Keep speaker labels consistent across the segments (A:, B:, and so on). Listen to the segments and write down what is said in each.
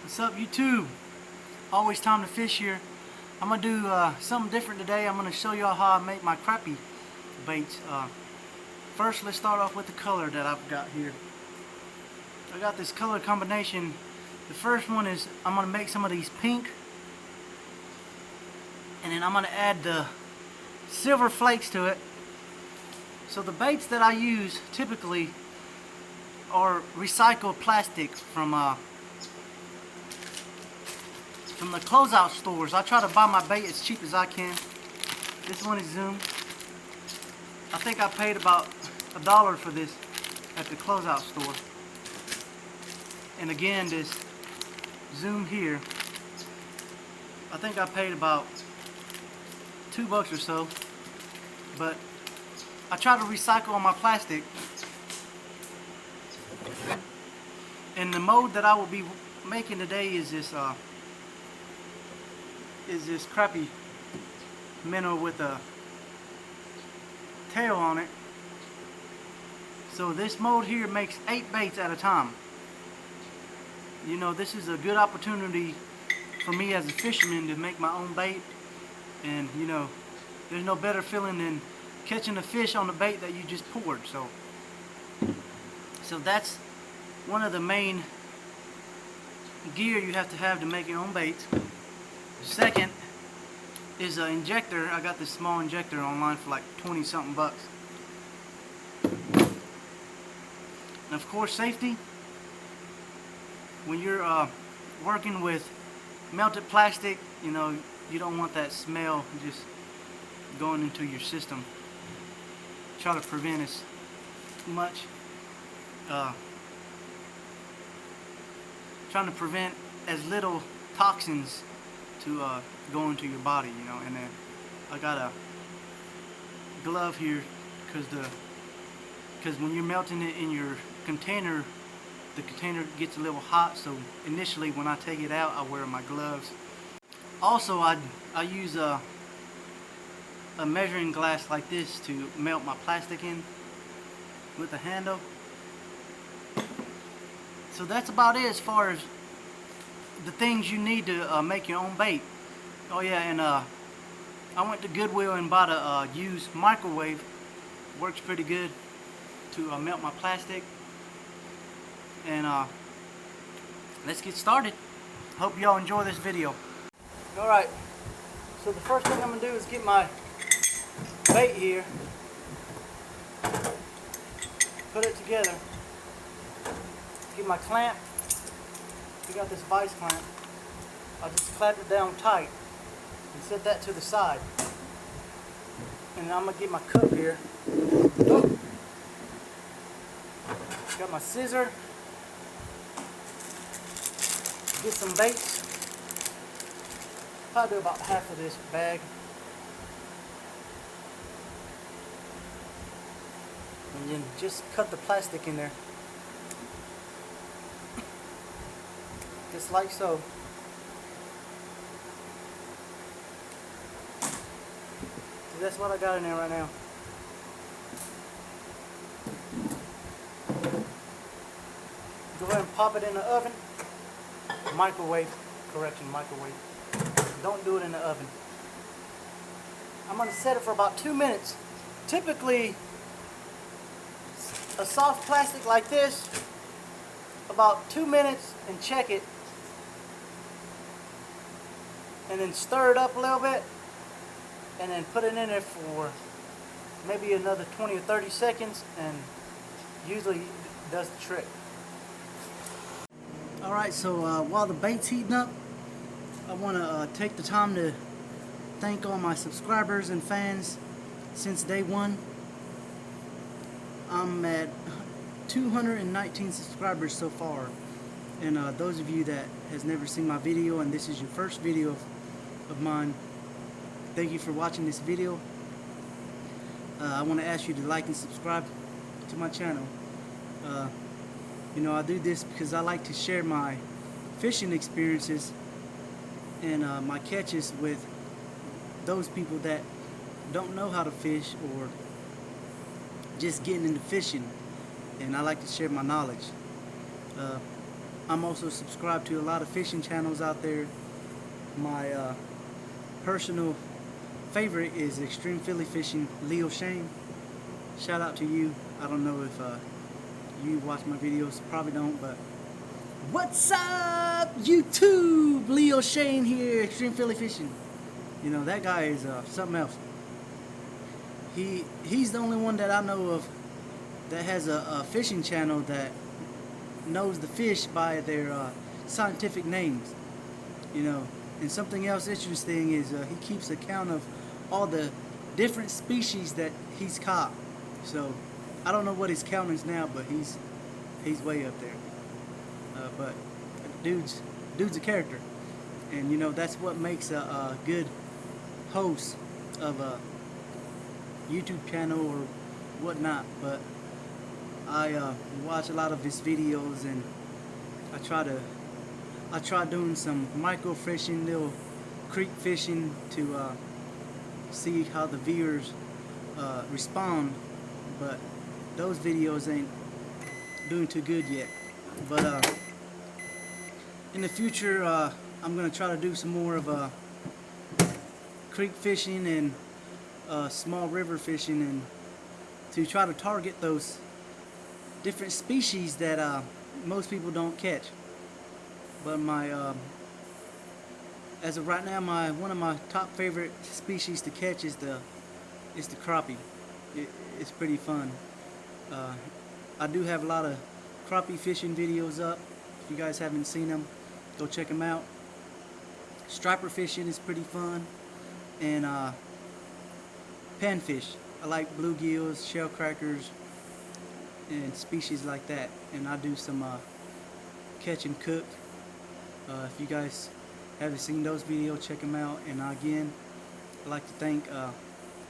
A: What's up, YouTube? Always time to fish here. I'm gonna do something different today. I'm gonna show y'all how I make my crappie baits. First, let's start off with the color that I've got here. I got this color combination. The first one is I'm gonna make some of these pink, and then I'm gonna add the silver flakes to it. So the baits that I use typically are recycled plastics from the closeout stores. I try to buy my bait as cheap as I can. This one is Zoom. I think I paid about $1 for this at the closeout store. And again, this Zoom here, I think I paid about $2 or so. But I try to recycle all my plastic. And the mode that I will be making today is this crappie minnow with a tail on it. So this mode here makes 8 baits at a time. You know, this is a good opportunity for me as a fisherman to make my own bait. And you know, there's no better feeling than catching a fish on the bait that you just poured. So that's one of the main gear you have to make your own baits. Second is an injector. I got this small injector online for like 20 something bucks. And of course, safety. When you're working with melted plastic, you know, you don't want that smell just going into your system. Try to prevent as much trying to prevent as little toxins to go into your body, you know. And then I got a glove here because when you're melting it in your container, the container gets a little hot. So initially, when I take it out, I wear my gloves. Also, I use a measuring glass like this to melt my plastic in with a handle. So that's about it as far as the things you need to make your own bait. Oh yeah, and I went to Goodwill and bought a used microwave. Works pretty good to melt my plastic. And let's get started. Hope y'all enjoy this video. Alright, so the first thing I'm going to do is get my bait here. Put it together. Get my clamp. We got this vice clamp. I just clamp it down tight and set that to the side. And I'm gonna get my cup here. Got my scissor. Get some baits. Probably do about half of this bag. And then just cut the plastic in there. Just like so. So that's what I got in there right now. Go ahead and pop it in the oven. Microwave. Correction, microwave. Don't do it in the oven. I'm going to set it for about 2 minutes. Typically, a soft plastic like this, about 2 minutes, and check it. And then stir it up a little bit, and then put it in there for maybe another 20 or 30 seconds, and usually it does the trick. Alright, so while the bait's heating up, I want to take the time to thank all my subscribers and fans since day one. I'm at 219 subscribers so far, and those of you that has never seen my video and this is your first video of mine, thank you for watching this video. I want to ask you to like and subscribe to my channel. You know, I do this because I like to share my fishing experiences and my catches with those people that don't know how to fish or just getting into fishing, and I like to share my knowledge. I'm also subscribed to a lot of fishing channels out there. My personal favorite is Extreme Philly Fishing, Leo Shane. Shout out to you. I don't know if you watch my videos, probably don't, but what's up, YouTube? Leo Shane here, Extreme Philly Fishing. You know, that guy is something else. He's the only one that I know of that has a fishing channel that knows the fish by their scientific names. You know, and something else interesting is he keeps account of all the different species that he's caught. So I don't know what his count is now, but he's way up there. But dude's a character, and you know that's what makes a good host of a YouTube channel or whatnot. But I watch a lot of his videos, and I try doing some micro fishing, little creek fishing to see how the viewers respond. But those videos ain't doing too good yet. But in the future, I'm gonna try to do some more of creek fishing and small river fishing, and to try to target those different species that most people don't catch. But as of right now, one of my top favorite species to catch is the crappie. It's pretty fun. I do have a lot of crappie fishing videos up. If you guys haven't seen them, go check them out. Striper fishing is pretty fun, and panfish. I like bluegills, shell crackers, and species like that. And I do some catch and cook. If you guys haven't seen those videos, check them out. And again, I'd like to thank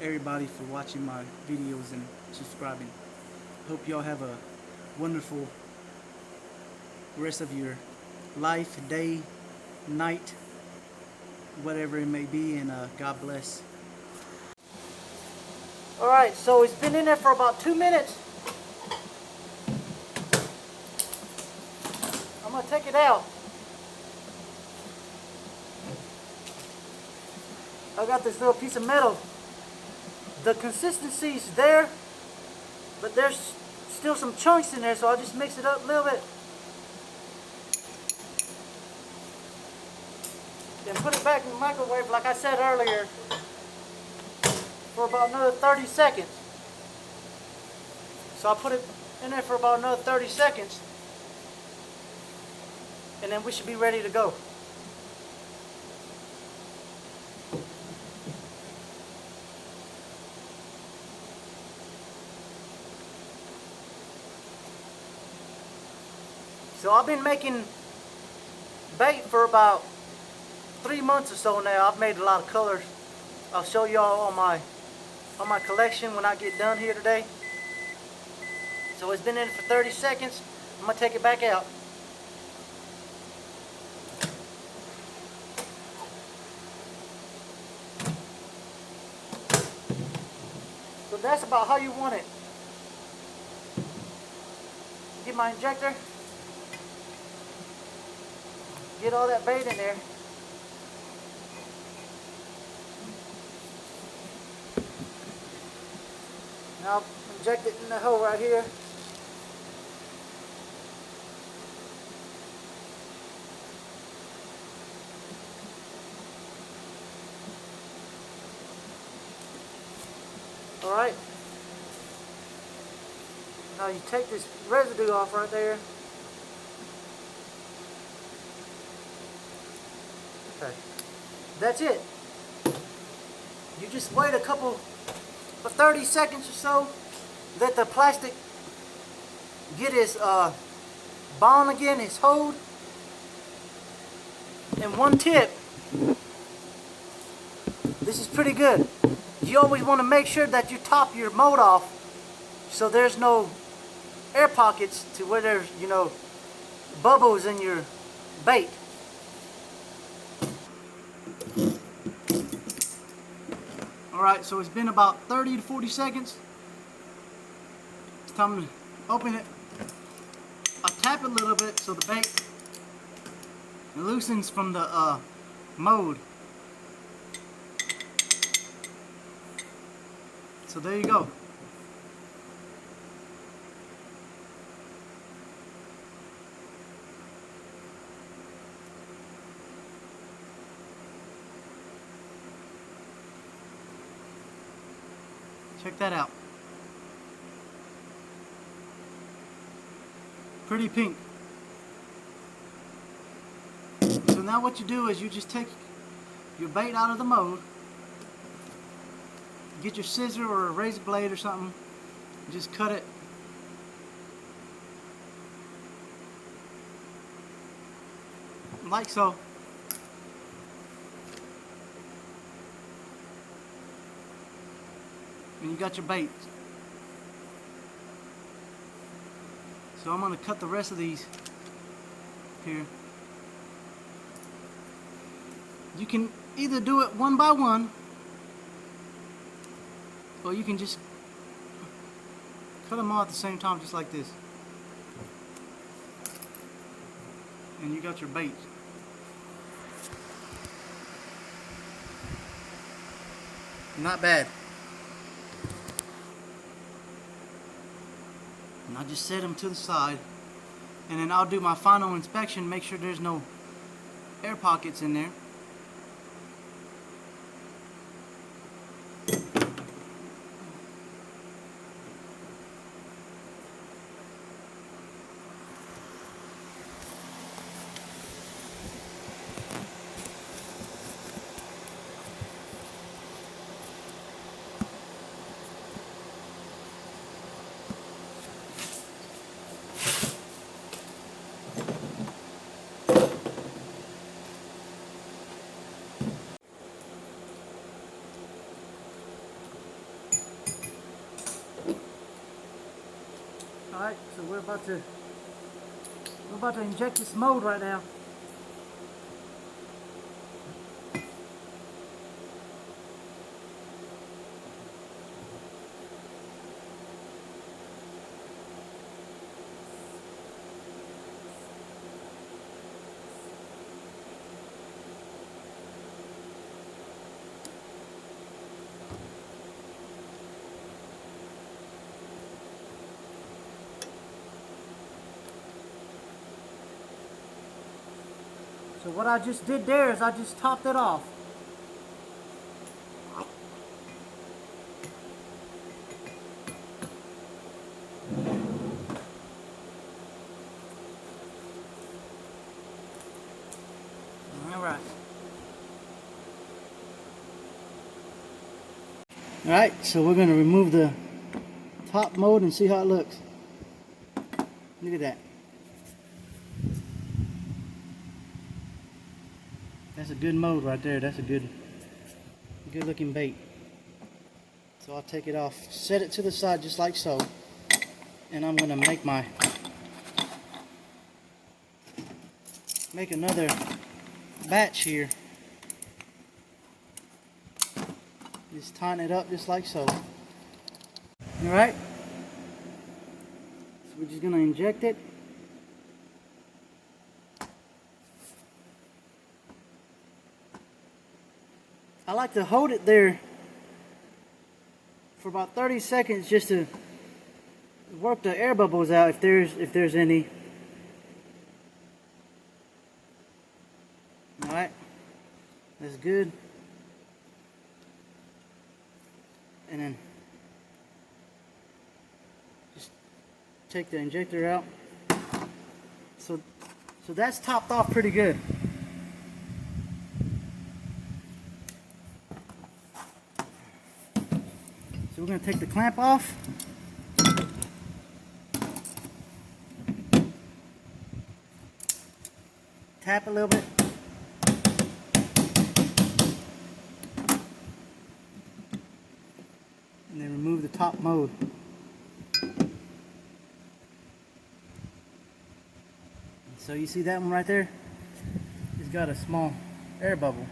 A: everybody for watching my videos and subscribing. Hope y'all have a wonderful rest of your life, day, night, whatever it may be, and God bless. Alright, so it's been in there for about 2 minutes. I'm going to take it out. I got this little piece of metal. The consistency's there, but there's still some chunks in there, so I'll just mix it up a little bit. Then put it back in the microwave, like I said earlier, for about another 30 seconds. So I'll put it in there for about another 30 seconds, and then we should be ready to go. So I've been making bait for about 3 months or so now. I've made a lot of colors. I'll show y'all on my collection when I get done here today. So it's been in for 30 seconds. I'm gonna take it back out. So that's about how you want it. Get my injector. Get all that bait in there. Now I'll inject it in the hole right here. Alright. Now you take this residue off right there. Okay. That's it. You just wait a couple for 30 seconds or so, let the plastic get its bond again, its hold. And one tip, this is pretty good. You always want to make sure that you top your mold off so there's no air pockets to where there's, you know, bubbles in your bait. Alright, so it's been about 30 to 40 seconds. It's time to open it. I tap it a little bit so the bait It loosens from the mold. So there you go. Check that out. Pretty pink. So now what you do is you just take your bait out of the mold, get your scissor or a razor blade or something, and just cut it like so. And you got your bait. So I'm going to cut the rest of these here. You can either do it one by one, or you can just cut them all at the same time, just like this. And you got your bait. Not bad. And I'll just set them to the side, and then I'll do my final inspection, make sure there's no air pockets in there. Alright, so we're about to inject this mold right now. So what I just did there is I just topped it off. Alright. Alright, so we're going to remove the top mold and see how it looks. Look at that. That's a good mold right there. That's a good looking bait. So I'll take it off, set it to the side just like so, and I'm gonna make another batch here. Just tighten it up just like so. Alright. So we're just gonna inject it. I like to hold it there for about 30 seconds just to work the air bubbles out if there's any. Alright, that's good. And then just take the injector out. So that's topped off pretty good. So we're going to take the clamp off. Tap a little bit. And then remove the top mold. So you see that one right there? It's got a small air bubble.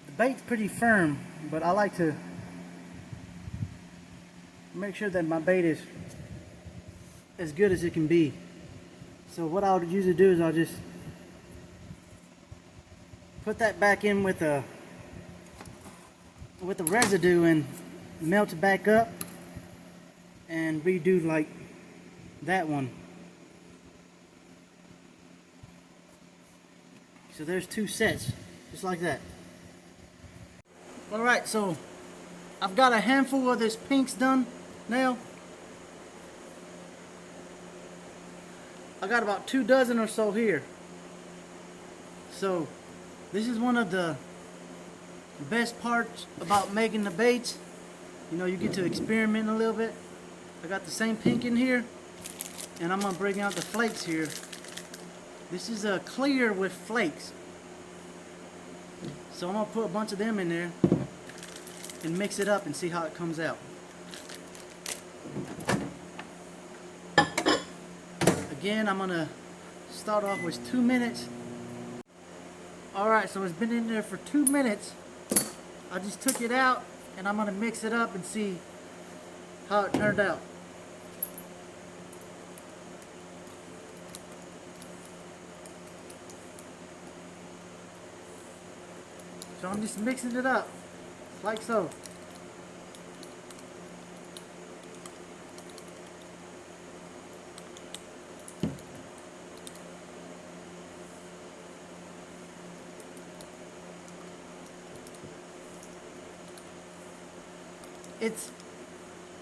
A: The bait's pretty firm, but I like to make sure that my bait is as good as it can be. So what I'll usually do is I'll just put that back in with the residue and melt it back up and redo like that one. So there's 2 sets, just like that. Alright, so I've got a handful of this pinks done now. I got about 2 dozen or so here. So this is one of the best parts about making the baits. You know, you get to experiment a little bit. I got the same pink in here, and I'm gonna bring out the flakes here. This is a clear with flakes. So I'm gonna put a bunch of them in there and mix it up and see how it comes out. Again, I'm gonna start off with 2 minutes. Alright, so it's been in there for 2 minutes. I just took it out and I'm gonna mix it up and see how it turned out. So I'm just mixing it up, like so.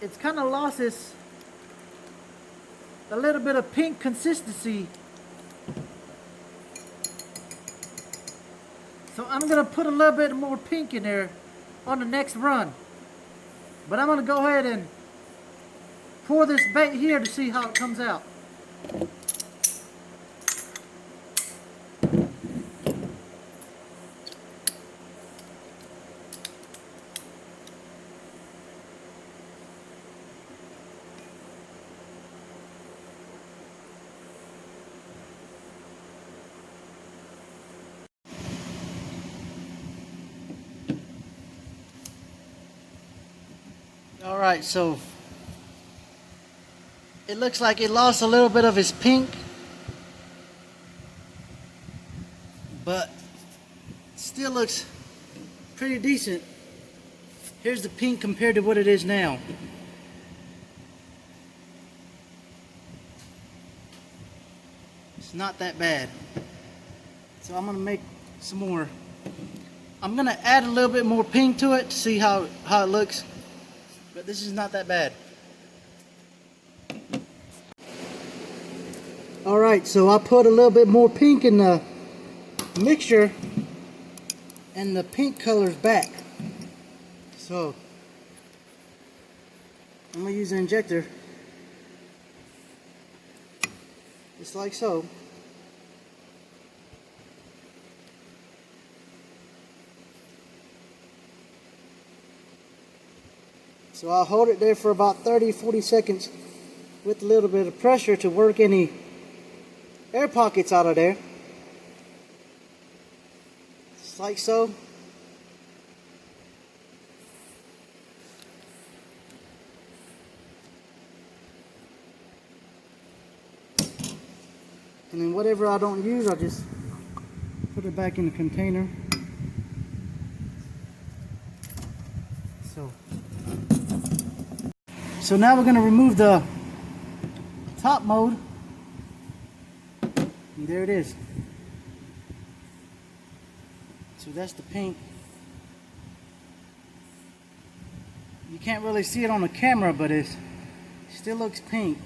A: It's kind of lost its a little bit of pink consistency. So I'm gonna put a little bit more pink in there on the next run. But I'm gonna go ahead and pour this bait here to see how it comes out. Alright, so it looks like it lost a little bit of its pink, but still looks pretty decent. Here's the pink compared to what it is now. It's not that bad. So I'm gonna make some more. I'm gonna add a little bit more pink to it to see how it looks. But this is not that bad. Alright, so I put a little bit more pink in the mixture and the pink color's back. So I'm going to use an injector just like so. So I'll hold it there for about 30-40 seconds with a little bit of pressure to work any air pockets out of there. Just like so. And then whatever I don't use, I'll just put it back in the container. So now we're going to remove the top mode. And there it is. So that's the pink. You can't really see it on the camera, but it still looks pink.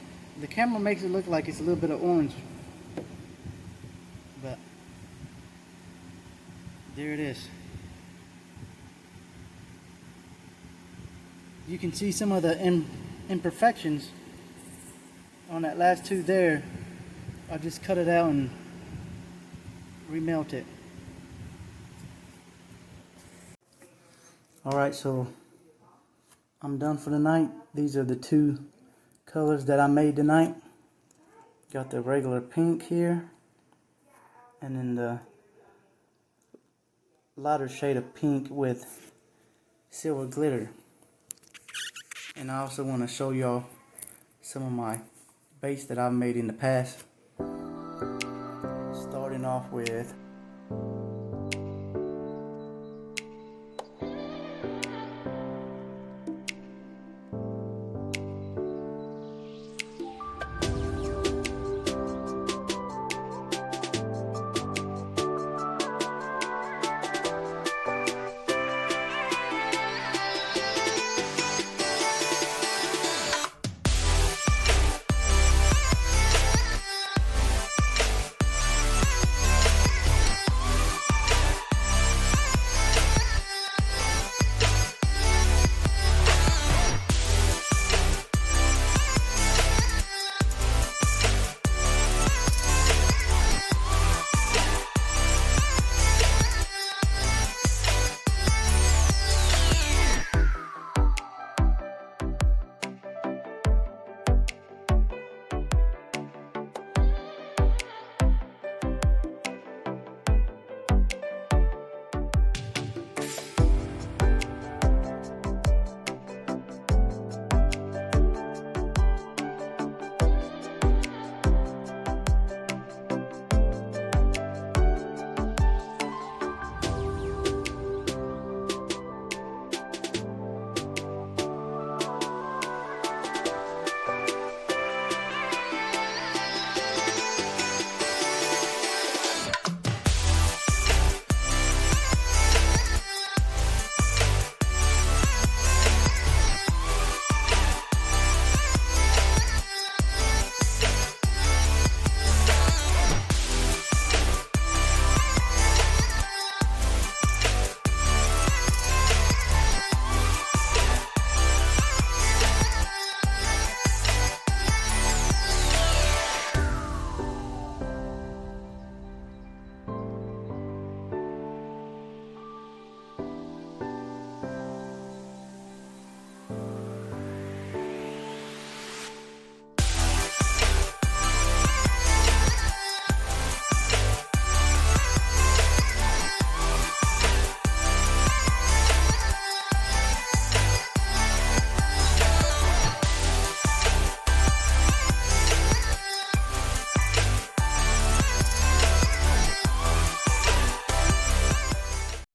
A: The camera makes it look like it's a little bit of orange. But there it is. You can see some of the imperfections on that last two there. I'll just cut it out and remelt it. Alright, so I'm done for the night. These are the two colors that I made tonight. Got the regular pink here, and then the lighter shade of pink with silver glitter. And I also want to show y'all some of my baits that I've made in the past. starting off with